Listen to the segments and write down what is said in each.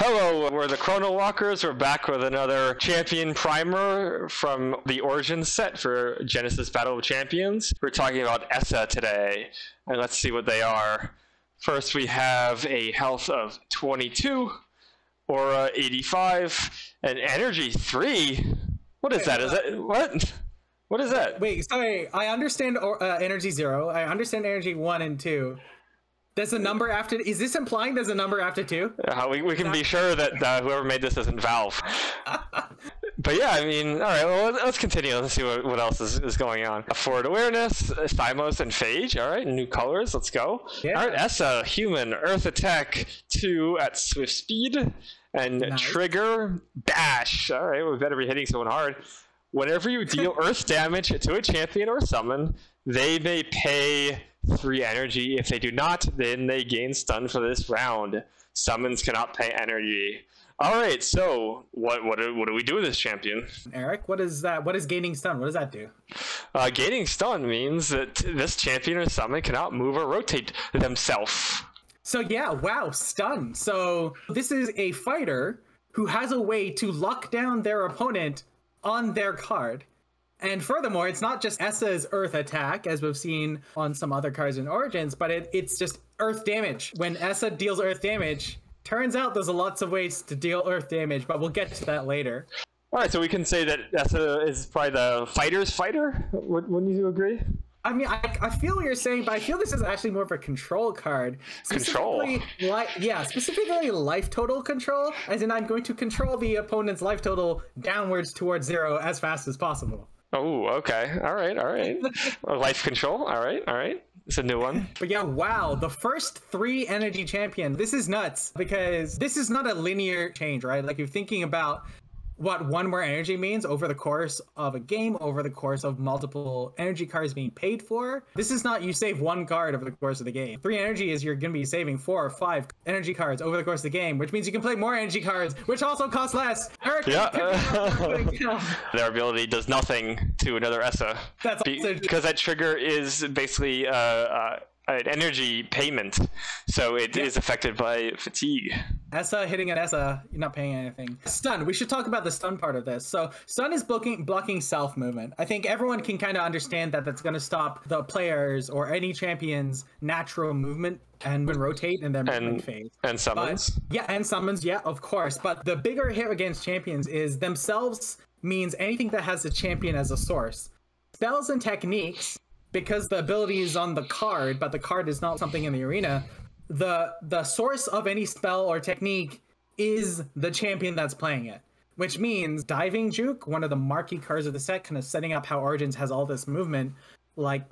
Hello, we're the Chronowalkers. We're back with another champion primer from the Origins set for Genesis Battle of Champions. We're talking about Essa today, and let's see what they are. First, we have a health of 22, aura 85, and energy 3. What is that? Is that what? What is that? Wait, sorry. I understand energy 0. I understand energy 1 and 2. There's a number after. Is this implying there's a number after 2? We can be sure that whoever made this isn't Valve. But yeah, I mean, all right, well, let's continue. Let's see what else is going on. Forward awareness, Thymos and Phage. All right, new colors. Let's go. Yeah. All right, Essa, human, earth attack 2 at swift speed, and nice. Trigger, bash. All right, we better be hitting someone hard. Whenever you deal earth damage to a champion or summon, they may pay 3 energy. If they do not, then they gain stun for this round. Summons cannot pay energy. All right, so what do we do with this champion? Eric, what is that? What is gaining stun? What does that do? Gaining stun means that this champion or summon cannot move or rotate themselves. So yeah, wow, stun. So this is a fighter who has a way to lock down their opponent on their card. And furthermore, it's not just Essa's earth attack, as we've seen on some other cards in Origins, but it's just earth damage. When Essa deals earth damage, turns out there's lots of ways to deal earth damage, but we'll get to that later. All right, so we can say that Essa is probably the fighter's fighter? Wouldn't you agree? I mean, I feel what you're saying, but I feel this is actually more of a control card. Control? Specifically life total control, as in I'm going to control the opponent's life total downwards towards 0 as fast as possible. Oh, okay. All right. Life control. All right. It's a new one. But yeah, wow. The first 3 energy champion. This is nuts because this is not a linear change, right? Like you're thinking about what 1 more energy means over the course of a game, over the course of multiple energy cards being paid for. This is not you save 1 card over the course of the game. 3 energy is you're going to be saving 4 or 5 energy cards over the course of the game, which means you can play more energy cards, which also cost less. Yeah. Their ability does nothing to another Essa. That's because that trigger is basically an energy payment, so it is affected by fatigue. Essa hitting an Essa, you're not paying anything. Stun. We should talk about the stun part of this. So stun is blocking self movement. I think everyone can kind of understand that that's going to stop the players or any champion's natural movement and rotate in their movement phase. And summons. And summons, yeah, of course. But the bigger hit against champions is themselves means anything that has the champion as a source. Spells and techniques, because the ability is on the card, but the card is not something in the arena, the source of any spell or technique is the champion that's playing it. Which means Diving Juke, one of the marquee cards of the set, kind of setting up how Origins has all this movement, like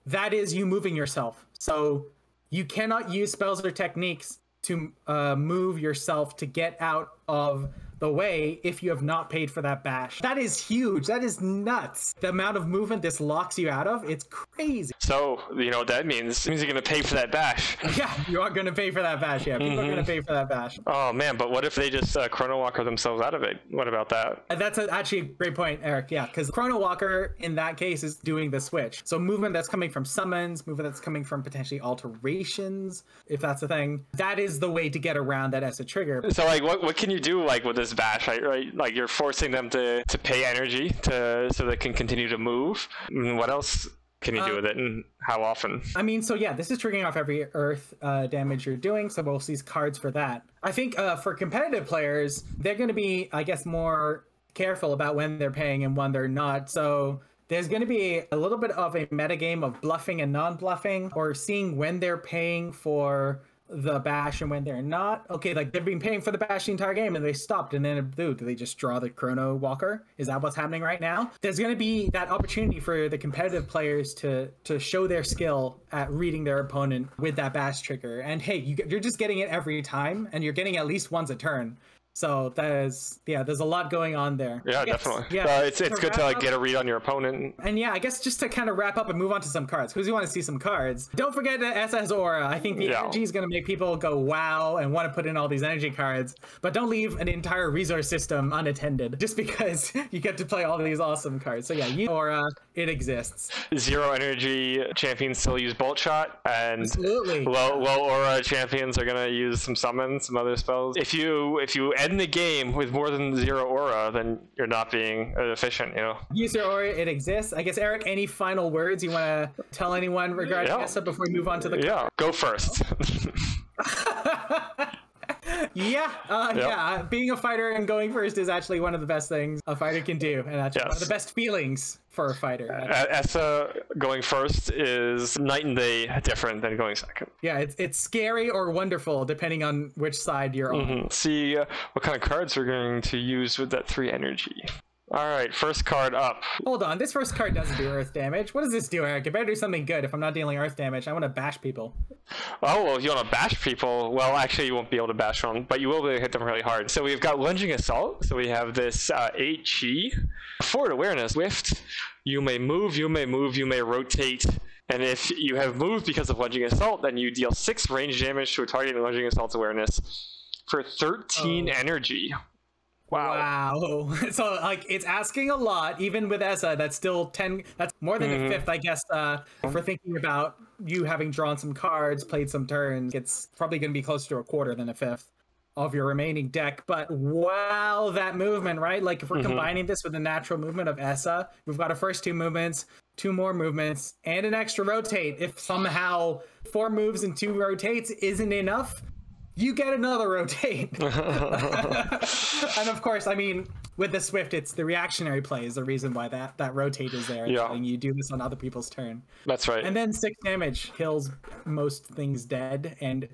that is you moving yourself. So you cannot use spells or techniques to move yourself to get out of the way if you have not paid for that bash. That is huge. That is nuts. The amount of movement this locks you out of, it's crazy. So, you know what that means? It means you're going to pay for that bash. Yeah, you are going to pay for that bash. Yeah, people are going to pay for that bash. Oh, man, but what if they just Chronowalker themselves out of it? What about that? That's actually a great point, Eric. Yeah, because Chronowalker, in that case, is doing the switch. So movement that's coming from summons, movement that's coming from potentially alterations, if that's a thing. That is the way to get around that Essa trigger. So, like, what can you do, like, with this bash, right? Like, you're forcing them to pay energy so they can continue to move. What else can you do with it, and how often? I mean, so yeah, this is triggering off every earth damage you're doing, so we'll see cards for that. I think for competitive players, they're going to be, I guess, more careful about when they're paying and when they're not. So there's going to be a little bit of a metagame of bluffing and non-bluffing, or seeing when they're paying for the bash and when they're not. Okay, like they've been paying for the bash the entire game and they stopped, and then do they just draw the Chronowalker? Is that what's happening right now? There's going to be that opportunity for the competitive players to show their skill at reading their opponent with that bash trigger. And hey, you're just getting it every time, and you're getting at least once a turn. So there's a lot going on there. Yeah, definitely. Yeah, it's good to like get a read on your opponent. And yeah, I guess just to kind of wrap up and move on to some cards, because we want to see some cards. Don't forget that Essa has aura. I think the energy is going to make people go wow and want to put in all these energy cards. But don't leave an entire resource system unattended just because you get to play all these awesome cards. So yeah, use aura. It exists. 0 energy champions still use bolt shot, and absolutely low aura champions are going to use some summons, some other spells. If you end the game with more than 0 aura, then you're not being efficient, you know. Use your aura, it exists. I guess, Eric, any final words you want to tell anyone regarding Essa before we move on to the Yeah, go first. Yeah, being a fighter and going first is actually one of the best things a fighter can do, and that's one of the best feelings for a fighter. Essa going first is night and day different than going second. Yeah, it's scary or wonderful depending on which side you're on. See what kind of cards we're going to use with that 3 energy. All right, first card up. Hold on, this first card doesn't do earth damage. What does this do, Eric? It better do something good. If I'm not dealing earth damage, I want to bash people. Oh, well, if you want to bash people, well, actually, you won't be able to bash them, but you will be able to hit them really hard. So we've got Lunging Assault. So we have this 8 chi. Forward awareness, swift. You may move, you may rotate. And if you have moved because of Lunging Assault, then you deal 6 range damage to a target in Lunging Assault's awareness for 13 energy. Wow. So like it's asking a lot, even with Essa. That's still 10. That's more than a fifth, I guess, for thinking about you having drawn some cards, played some turns. It's probably going to be closer to a quarter than a fifth of your remaining deck. But wow, that movement, right? Like if we're combining this with the natural movement of Essa, we've got our first 2 movements, 2 more movements, and an extra rotate. If somehow 4 moves and 2 rotates isn't enough, you get another rotate. And of course, I mean, with the Swift, it's the reactionary play is the reason why that rotate is there. Yeah. And you do this on other people's turn. That's right. And then 6 damage kills most things dead and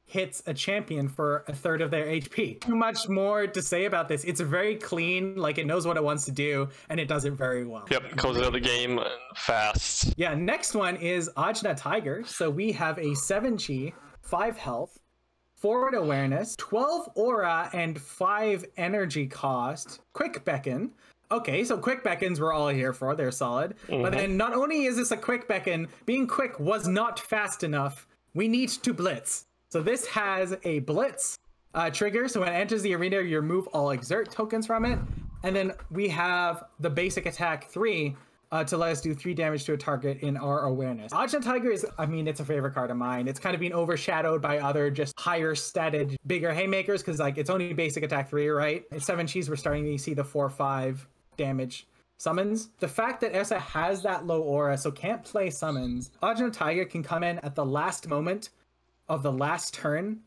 hits a champion for a third of their HP. Too much more to say about this. It's very clean, like it knows what it wants to do, and it does it very well. Yep, closes out the game fast. Yeah, next one is Ajna Tiger. So we have a 7 chi, 5 health, forward awareness, 12 aura, and 5 energy cost. Quick beckon. Okay, so quick beckons we're all here for. They're solid. But then not only is this a quick beckon, being quick was not fast enough. We need to blitz. So this has a blitz trigger. So when it enters the arena, you remove all exert tokens from it. And then we have the basic attack 3 to let us do 3 damage to a target in our awareness. Ajna Tiger is, I mean, it's a favorite card of mine. It's kind of been overshadowed by other just higher statted, bigger haymakers because like it's only basic attack 3, right? At 7 chis, we're starting to see the 4-5 damage summons. The fact that Essa has that low aura, so can't play summons, Ajna Tiger can come in at the last moment of the last turn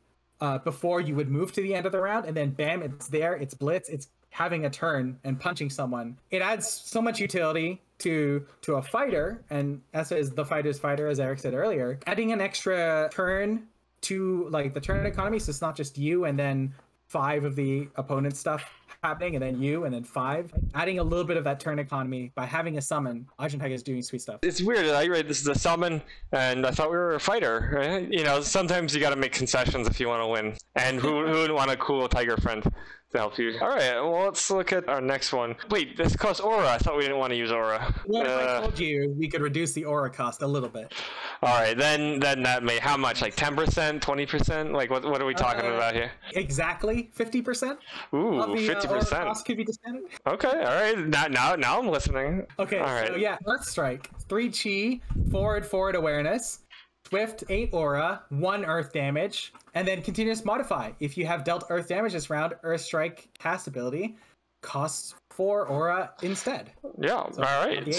before you would move to the end of the round, and then bam, it's there, it's blitz, it's having a turn and punching someone. It adds so much utility to a fighter, and Essa is the fighter's fighter, as Eric said earlier. Adding an extra turn to like the turn economy, so it's not just you and then 5 of the opponent's stuff happening, and then you, and then 5. Adding a little bit of that turn economy by having a summon. Ajna Tiger is doing sweet stuff. It's weird. I read this is a summon, and I thought we were a fighter. Right? You know, sometimes you got to make concessions if you want to win. And who would want a cool tiger friend to help you? All right, well, let's look at our next one. Wait, this costs aura. I thought we didn't want to use aura. What if I told you we could reduce the aura cost a little bit? All right, then that may, how much? Like 10%, 20%? Like what are we talking about here? Exactly 50%. Ooh, of the 50%. aura cost could be discounted. Okay, all right. Now I'm listening. Okay, all right. So yeah, Earth Strike, 3 chi, forward awareness, Swift, 8 aura, 1 earth damage, and then continuous modify. If you have dealt earth damage this round, Earth Strike cast ability costs 4 aura instead. Yeah, so, all right.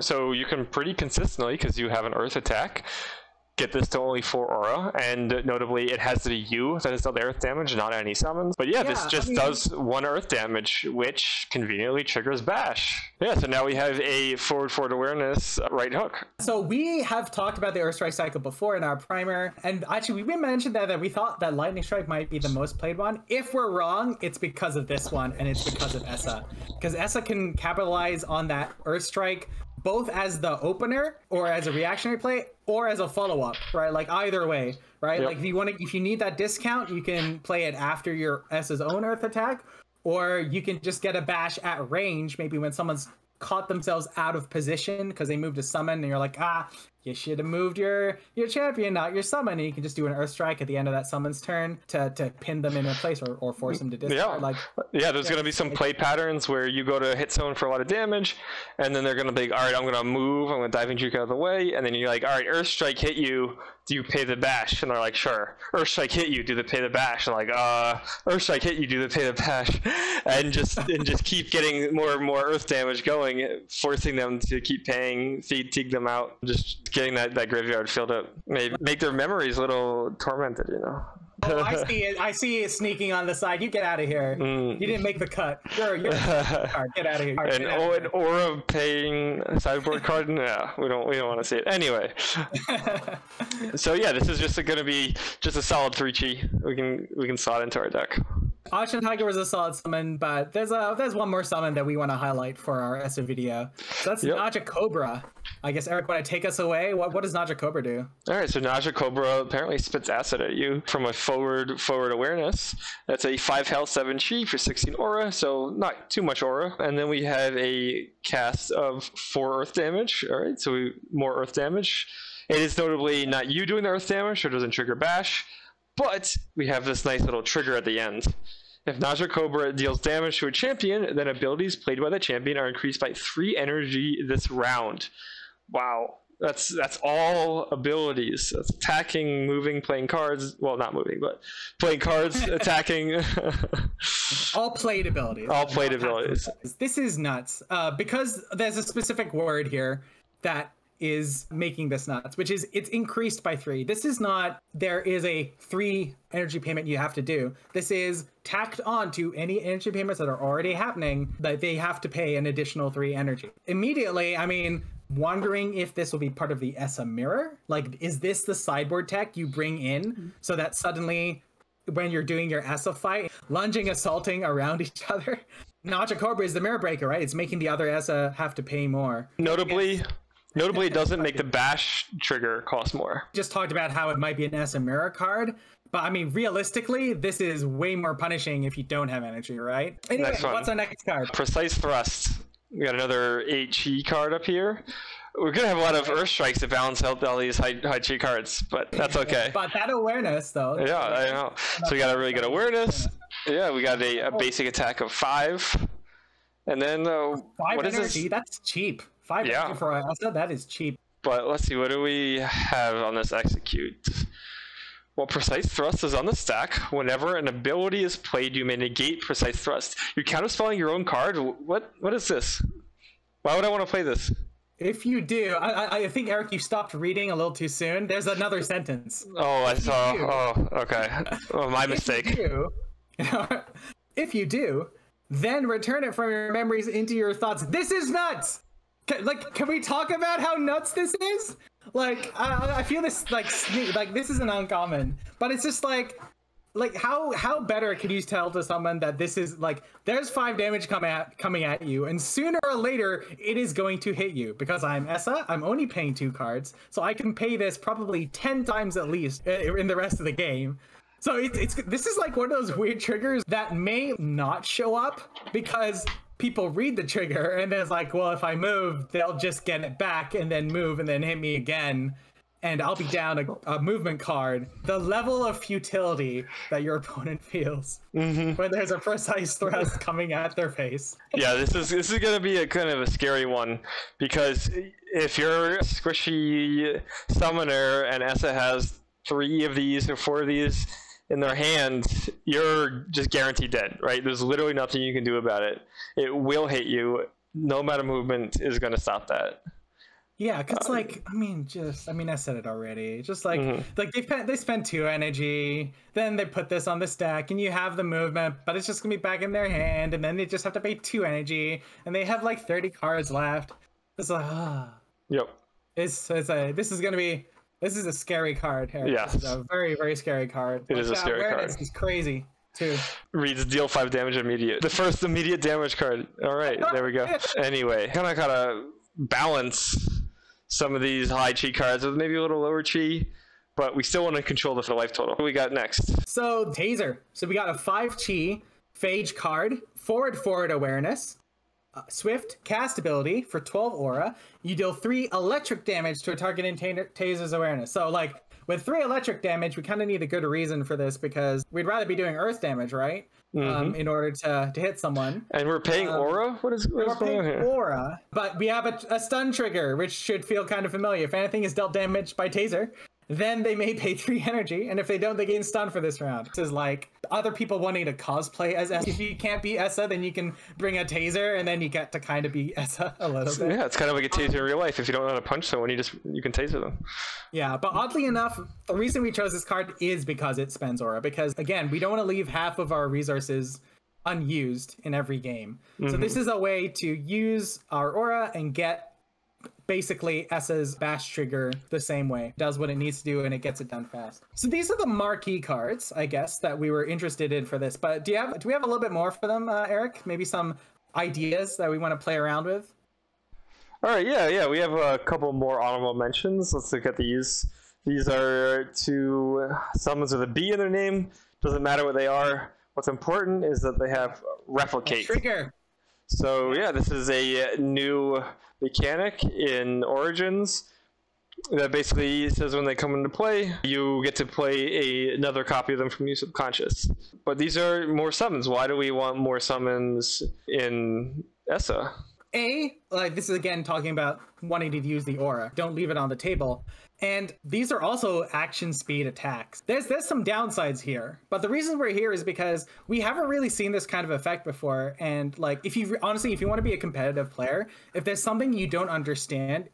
So you can pretty consistently, because you have an earth attack, get this to only 4 aura, and notably it has to be you that has dealt earth damage, not any summons. But yeah, this just does 1 earth damage, which conveniently triggers bash. Yeah, so now we have a forward awareness right hook. So we have talked about the Earth Strike cycle before in our primer, and actually we mentioned that we thought that Lightning Strike might be the most played one. If we're wrong, it's because of this one, and it's because of Essa. Because Essa can capitalize on that Earth Strike both as the opener or as a reactionary play or as a follow-up, right? Like either way, right? Like if you need that discount, you can play it after your S's own Earth attack, or you can just get a bash at range, maybe when someone's caught themselves out of position because they moved a summon and you're like, you should have moved your champion, not your summon, and you can just do an Earth Strike at the end of that summon's turn to pin them in a place or force them to discard. There's going to be some play patterns where you go to hit someone for a lot of damage, and then they're going to be like, all right, I'm going to move, I'm going to diving juke out of the way, and then you're like, all right, Earth Strike hit you, do you pay the bash? And they're like, sure. Earth Strike hit you, do they pay the bash? And like, Earth Strike hit you, do they pay the bash? And just keep getting more and more Earth damage going, forcing them to keep paying, fatigue them out, just getting that graveyard filled up. Make their memories a little tormented, you know. Oh, I see it sneaking on the side. You get out of here. You didn't make the cut. You're get out of here. An aura paying sideboard card? Yeah, we don't want to see it. Anyway. So yeah, this is just going to be just a solid 3-chi. We can slot into our deck. Ajna Tiger was a solid summon, but there's one more summon that we want to highlight for our Essa video. So that's Naga Cobra. I guess Eric, want to take us away? What does Naga Cobra do? All right, so Naga Cobra apparently spits acid at you from a forward awareness. That's a 5 health, 7 chi for 16 aura, so not too much aura. And then we have a cast of 4 earth damage. All right, so more earth damage. It is notably not you doing the earth damage, so it doesn't trigger bash, but we have this nice little trigger at the end. If Naga Cobra deals damage to a champion, then abilities played by the champion are increased by 3 energy this round. Wow, that's all abilities. That's attacking, moving, playing cards. Well, not moving, but playing cards, attacking. All played abilities. All played abilities. This is nuts. Because there's a specific word here that is making this nuts, which is it's increased by 3. This is not there is a 3 energy payment you have to do. This is tacked on to any energy payments that are already happening, that they have to pay an additional 3 energy. Immediately, I mean, wondering if this will be part of the Essa mirror. Like, is this the sideboard tech you bring in so that suddenly when you're doing your Essa fight, lunging, assaulting around each other? Naga Cobra is the mirror breaker, right? It's making the other Essa have to pay more. Notably, it doesn't make the bash trigger cost more. Just talked about how it might be an Essa mirror card, but I mean, realistically, this is way more punishing if you don't have energy, right? Anyway, what's our next card? Precise Thrust. We got another 8-chi card up here. We're going to have a lot of Earth Strikes to balance out all these high chi cards, but that's okay. But that awareness, though. Yeah, I know. So we got a really good awareness. Yeah, we got a basic attack of 5. And then, 5 what energy, is this? that's cheap. 5 energy for Essa, that is cheap. But let's see, what do we have on this execute? Well, Precise Thrust is on the stack. Whenever an ability is played, you may negate Precise Thrust. You're counterspelling your own card? What is this? Why would I want to play this? If you do, I think, Eric, you stopped reading a little too soon. There's another sentence. Oh, I saw. Oh, okay. Oh, my mistake. If you do, then return it from your memories into your thoughts. This is nuts! Can we talk about how nuts this is? Like, I feel this, like this isn't uncommon, but it's just like how better can you tell to someone that this is, like, there's 5 damage coming at you, and sooner or later it is going to hit you, because I'm Essa, I'm only paying 2 cards, so I can pay this probably 10 times at least in the rest of the game. So this is like one of those weird triggers that may not show up because people read the trigger and then it's like, well, if I move, they'll just get it back and then move and then hit me again, and I'll be down a movement card. The level of futility that your opponent feels when there's a Precise Thrust coming at their face. Yeah, this is going to be a kind of a scary one, because if you're a squishy summoner and Essa has 3 of these or 4 of these in their hand, you're just guaranteed dead, right? There's literally nothing you can do about it. It will hit you. No amount of movement is going to stop that. Yeah, because I said it already. Just like they spend 2 energy, then they put this on the stack, and you have the movement, but it's just gonna be back in their hand, and then they just have to pay 2 energy, and they have like 30 cards left. It's like, Yep. This is a scary card here. Yes. This is a very, very scary card. It is a scary card. This is crazy too. Reads deal 5 damage immediate. The first immediate damage card. All right, there we go. Anyway, kind of balance some of these high chi cards with maybe a little lower chi, but we still want to control the life total. What do we got next? So Taser. So we got a 5 chi phage card, forward awareness, swift cast ability for 12 aura. You deal 3 electric damage to a target in Taser's awareness. So like with 3 electric damage, we kind of need a good reason for this because we'd rather be doing earth damage, right? In order to hit someone. And we're paying aura? What is going on here? Aura, but we have a stun trigger, which should feel kind of familiar. If anything is dealt damage by Taser, then they may pay 3 energy, and if they don't, they gain stun for this round. This is like other people wanting to cosplay as Essa. If you can't be Essa, then you can bring a Taser, and then you get to kind of be Essa a little bit. Yeah, it's kind of like a Taser in real life. If you don't know how to punch someone, you can Taser them. Yeah, but oddly enough, the reason we chose this card is because it spends aura. Because again, we don't want to leave half of our resources unused in every game. So this is a way to use our aura and get basically Essa's bash trigger the same way. Does what it needs to do and it gets it done fast. So these are the marquee cards, I guess, that we were interested in for this. But do we have a little bit more for them, Eric? Maybe some ideas that we want to play around with? All right, yeah. We have a couple more honorable mentions. Let's look at these. These are 2 summons with a B in their name. Doesn't matter what they are. What's important is that they have replicate. Trigger. So yeah, this is a new mechanic in Origins that basically says when they come into play, you get to play another copy of them from your subconscious. But these are more summons. Why do we want more summons in Essa? Like this is again talking about wanting to use the aura. Don't leave it on the table. And these are also action speed attacks. There's some downsides here, but the reason we're here is because we haven't really seen this kind of effect before. And like, if you want to be a competitive player, if there's something you don't understand,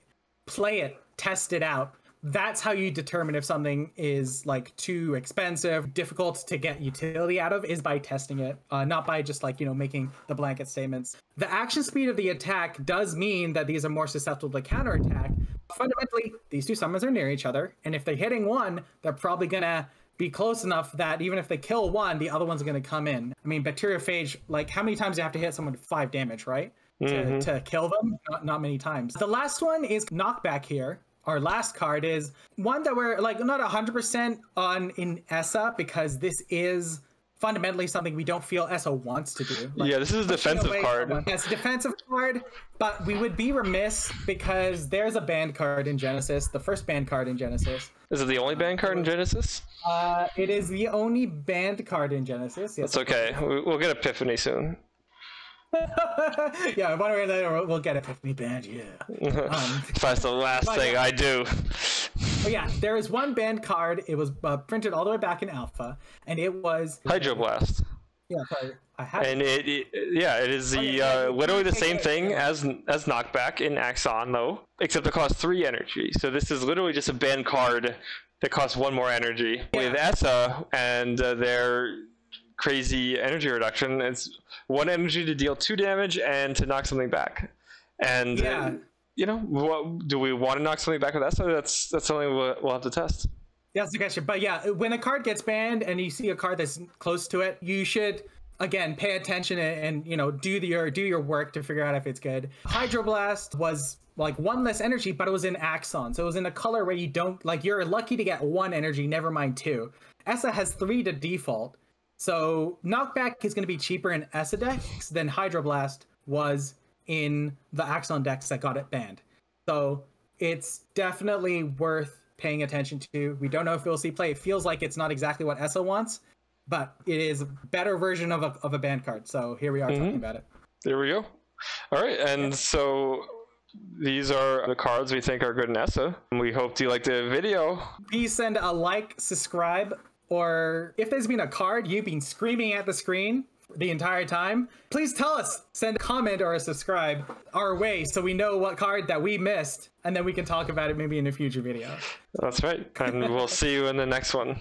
play it, test it out. That's how you determine if something is like too expensive, difficult to get utility out of, is by testing it, not by just like, making the blanket statements. The action speed of the attack does mean that these are more susceptible to counterattack. Fundamentally, these 2 summons are near each other, and if they're hitting one, they're probably gonna be close enough that even if they kill one, the other one's gonna come in. I mean, Bacteriophage, like how many times do you have to hit someone with 5 damage, right? To kill them? Not many times. The last one is knockback here. Our last card is one that we're like not 100% on in Essa because this is fundamentally something we don't feel Essa wants to do. Like, yeah, this is a defensive card. It's a defensive card, but we would be remiss because there's a banned card in Genesis, the first banned card in Genesis. Is it the only banned card in Genesis? It is the only banned card in Genesis. Yes, that's okay. We'll get Epiphany soon. Yeah, one way or another, we'll get Epiphany banned, yeah. That's the last thing I do. But yeah, there is one banned card. It was printed all the way back in Alpha, and it was... Hydroblast. Yeah, sorry. I had and it is the literally the same thing as knockback in Axon, though, except it costs 3 energy. So this is literally just a banned card that costs 1 more energy. Yeah. With Essa and their crazy energy reduction, it's 1 energy to deal 2 damage and to knock something back. And yeah. Do we want to knock something back with Essa? That's something we'll have to test. That's the question. But yeah, when a card gets banned and you see a card that's close to it, you should again pay attention and do your work to figure out if it's good. Hydroblast was like 1 less energy, but it was in Axon, so it was in a color where you don't you're lucky to get 1 energy, never mind 2. Essa has 3 to default. So knockback is going to be cheaper in Essa decks than Hydroblast was in the Axon decks that got it banned. So it's definitely worth paying attention to. We don't know if we'll see play. It feels like it's not exactly what Essa wants, but it is a better version of a banned card. So here we are talking about it. There we go. All right, and so these are the cards we think are good in Essa. We hope you liked the video. Please send a like, subscribe, or if there's been a card you've been screaming at the screen the entire time, please tell us. Send a comment or a subscribe our way so we know what card that we missed, and then we can talk about it maybe in a future video. That's right, and we'll see you in the next one.